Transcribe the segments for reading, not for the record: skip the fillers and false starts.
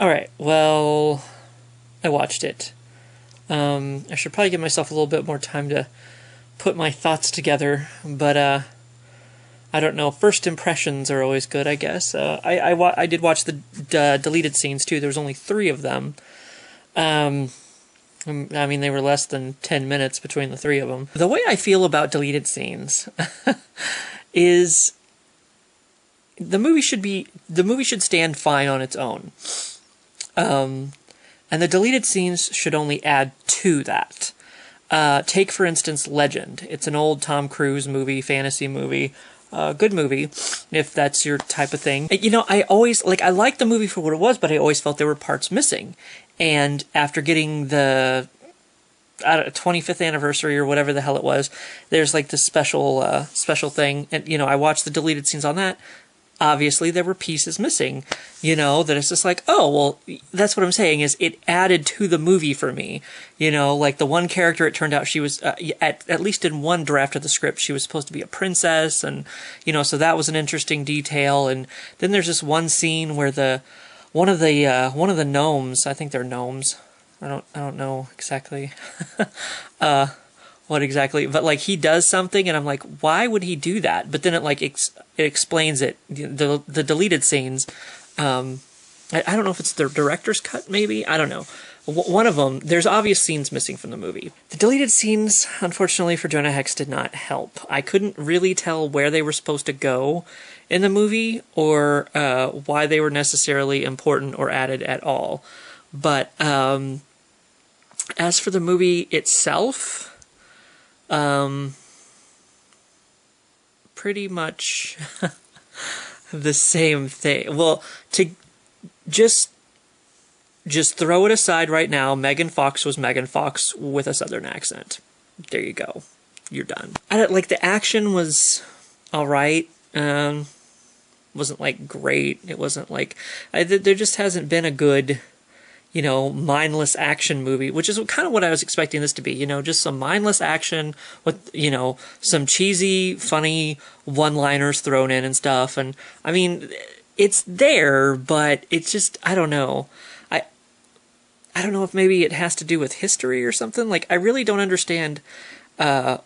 Alright, well, I watched it. I should probably give myself a little bit more time to put my thoughts together, but I don't know. First impressions are always good, I guess. I did watch the deleted scenes too. There was only 3 of them. I mean, they were less than 10 minutes between the 3 of them. The way I feel about deleted scenes is the movie should stand fine on its own. And the deleted scenes should only add to that. Take, for instance, Legend. It's an old Tom Cruise movie, fantasy movie. Good movie, if that's your type of thing. You know, I liked the movie for what it was, but I always felt there were parts missing. And after getting the 25th anniversary or whatever the hell it was, there's like this special thing. And, you know, I watched the deleted scenes on that. Obviously, there were pieces missing, you know, that it's just like, oh, well, that's what I'm saying, is it added to the movie for me. You know, like the one character, it turned out she was, at least in one draft of the script, she was supposed to be a princess, and, you know, so that was an interesting detail. And then there's this one scene where one of the gnomes, I think they're gnomes, I don't know exactly, what exactly, but like he does something and I'm like, why would he do that? But then it explains it, the deleted scenes. I don't know if it's the director's cut, maybe, I don't know. One of them, there's obvious scenes missing from the movie. The deleted scenes, unfortunately for Jonah Hex, did not help. I couldn't really tell where they were supposed to go in the movie or why they were necessarily important or added at all. But as for the movie itself, pretty much the same thing. Well, to just throw it aside right now, Megan Fox was Megan Fox with a southern accent. There you go. You're done. Like, the action was alright. Wasn't, like, great. It wasn't, like... there just hasn't been a good, you know, mindless action movie, which is kind of what I was expecting this to be, you know, just some mindless action with, you know, some cheesy, funny one-liners thrown in and stuff. And, I mean, it's there, but it's just, I don't know. I don't know if maybe it has to do with history or something. Like, I really don't understand why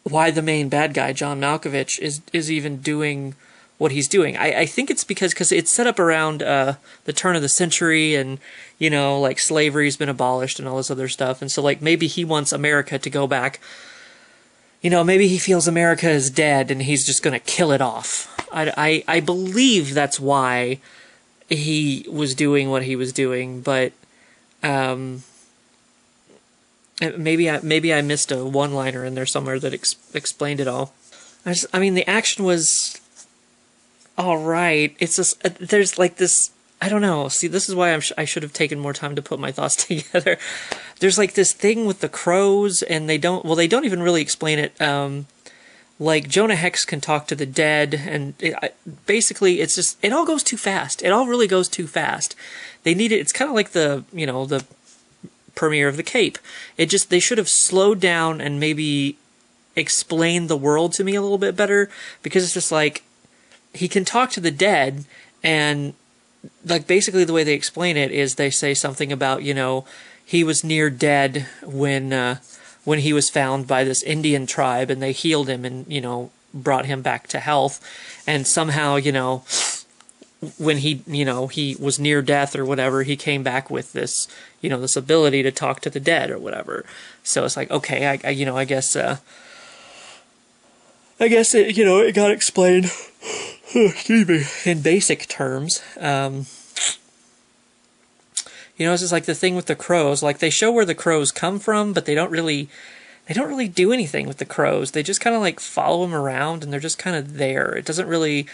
the main bad guy, John Malkovich, is even doing what he's doing. I think it's because it's set up around the turn of the century, and, you know, like, slavery's been abolished and all this other stuff, and so, like, maybe he wants America to go back. You know, maybe he feels America is dead and he's just gonna kill it off. I believe that's why he was doing what he was doing, but maybe I missed a one-liner in there somewhere that explained it all. I mean, the action was alright. It's just, there's like this, I don't know. See, this is why I should have taken more time to put my thoughts together. There's like this thing with the crows, and they don't even really explain it. Like, Jonah Hex can talk to the dead, and basically it's just, it all goes too fast. It all really goes too fast. They need it, it's kind of like the, you know, the premiere of The Cape. They should have slowed down and maybe explained the world to me a little bit better, because it's just like, he can talk to the dead, and, like, basically the way they explain it is they say something about, you know, he was near dead when he was found by this Indian tribe, and they healed him and, you know, brought him back to health, and somehow, you know, when he, you know, he was near death or whatever, he came back with this, you know, this ability to talk to the dead or whatever. So it's like, okay, I guess it, you know, it got explained, excuse me, in basic terms. You know, it's just like the thing with the crows. Like, they show where the crows come from, but they don't really do anything with the crows. They just kind of like follow them around, and they're just kind of there. It doesn't really.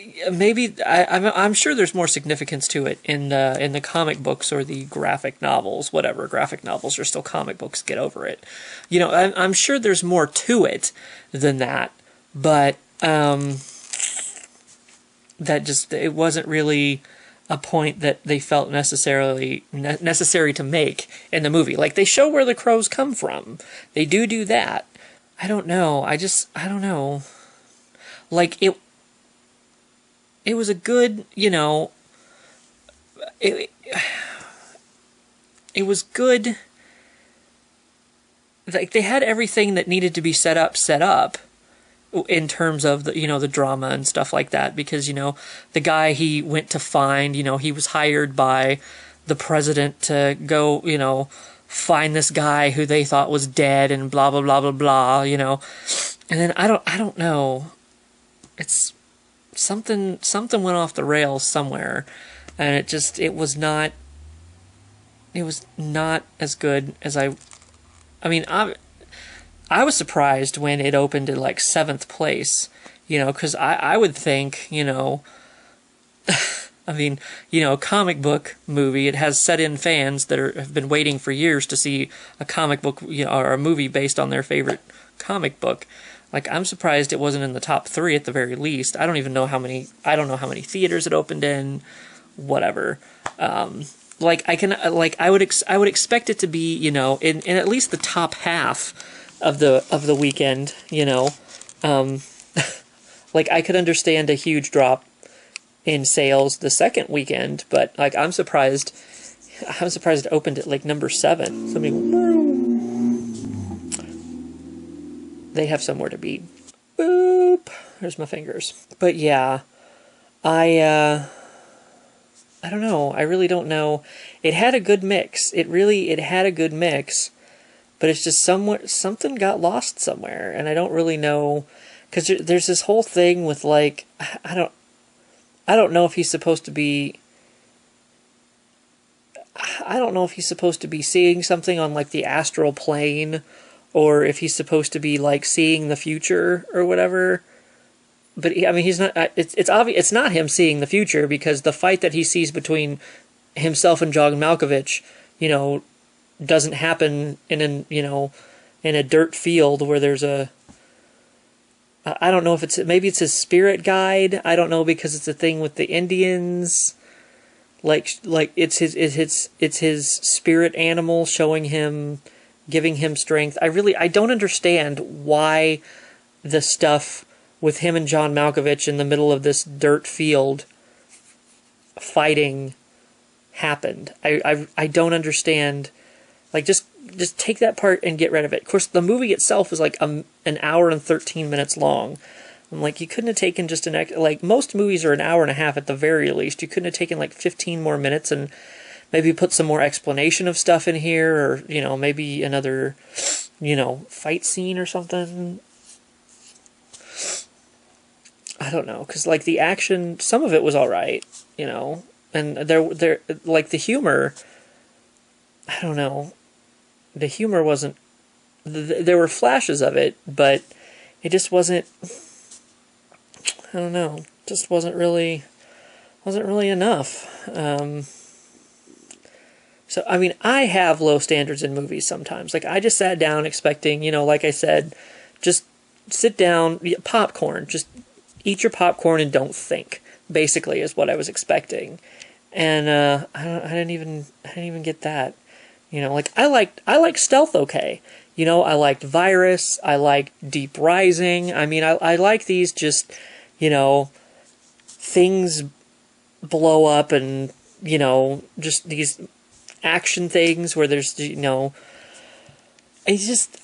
I'm sure there's more significance to it in the comic books or the graphic novels, whatever. Graphic novels are still comic books. Get over it. You know, I'm sure there's more to it than that, but that just, it wasn't really a point that they felt necessary to make in the movie. Like, they show where the crows come from. They do that. I don't know. I don't know. Like, it was a good, you know, it it was good. Like, they had everything that needed to be set up in terms of the, the drama and stuff like that, because, the guy he went to find, he was hired by the president to go, find this guy who they thought was dead and blah blah blah blah blah, and then I don't know, it's something went off the rails somewhere, and it was not as good as I was surprised when it opened at like 7th place, because I would think, comic book movie, it has set-in fans that have been waiting for years to see a comic book, or a movie based on their favorite comic book. Like, I'm surprised it wasn't in the top 3 at the very least. I don't know how many theaters it opened in, whatever. I would expect it to be, in at least the top half of the weekend, I could understand a huge drop in sales the second weekend, but I'm surprised it opened at like number 7. They have somewhere to be. Boop. There's my fingers. But yeah, I don't know. I really don't know. It had a good mix. It had a good mix, but it's just something got lost somewhere, and I don't really know, because there's this whole thing with like, I don't know if he's supposed to be. I don't know if he's supposed to be seeing something on like the astral plane, or if he's supposed to be like seeing the future or whatever. But he's not. It's obvious. It's not him seeing the future, because the fight that he sees between himself and John Malkovich, doesn't happen in a dirt field where there's a. I don't know if maybe it's his spirit guide. I don't know, because it's a thing with the Indians. Like it's his spirit animal showing him, giving him strength. I don't understand why the stuff with him and John Malkovich in the middle of this dirt field fighting happened. I don't understand. Like, just take that part and get rid of it. Of course, the movie itself is like an hour and 13 minutes long. I'm like, you couldn't have taken just most movies are an hour and a half at the very least. You couldn't have taken like 15 more minutes and maybe put some more explanation of stuff in here, or, maybe another, fight scene or something. I don't know, because like the action, some of it was all right, and there like the humor. I don't know, the humor wasn't. There were flashes of it, but it just wasn't. I don't know, just wasn't really enough. So I have low standards in movies sometimes. Like, I just sat down expecting, like I said, just sit down, popcorn, just eat your popcorn and don't think, basically, is what I was expecting. And I didn't even get that. I liked Stealth okay. I liked Virus, I liked Deep Rising. I like these just, things blow up and, just these action things where there's,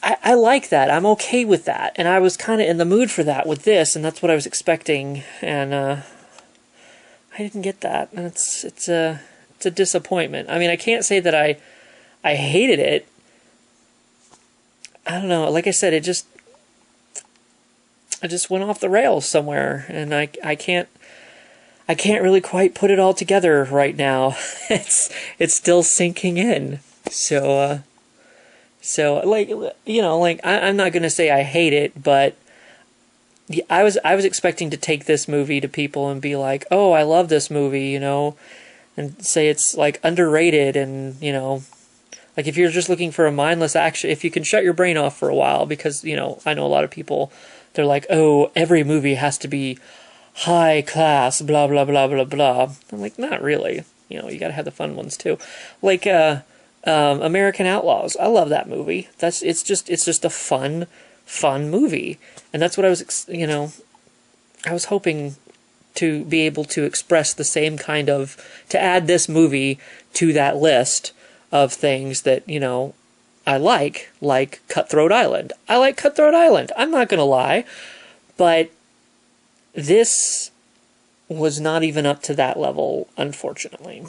I like that. I'm okay with that. And I was kind of in the mood for that with this, and that's what I was expecting. And I didn't get that. And it's a disappointment. I can't say that I hated it. I don't know. Like I said, I just went off the rails somewhere, and I can't really quite put it all together right now. It's still sinking in. So I'm not gonna say I hate it, but I was expecting to take this movie to people and be like, oh, I love this movie, and say it's like underrated, and like if you're just looking for a mindless action, if you can shut your brain off for a while, because I know a lot of people, they're like, oh, every movie has to be high class, blah blah blah blah blah. I'm like, not really. You gotta have the fun ones too. Like American Outlaws. I love that movie. It's just a fun movie, and that's what I was I was hoping to be able to express the same kind of, to add this movie to that list of things that, you know, I like Cutthroat Island. I like Cutthroat Island, I'm not going to lie, but this was not even up to that level, unfortunately.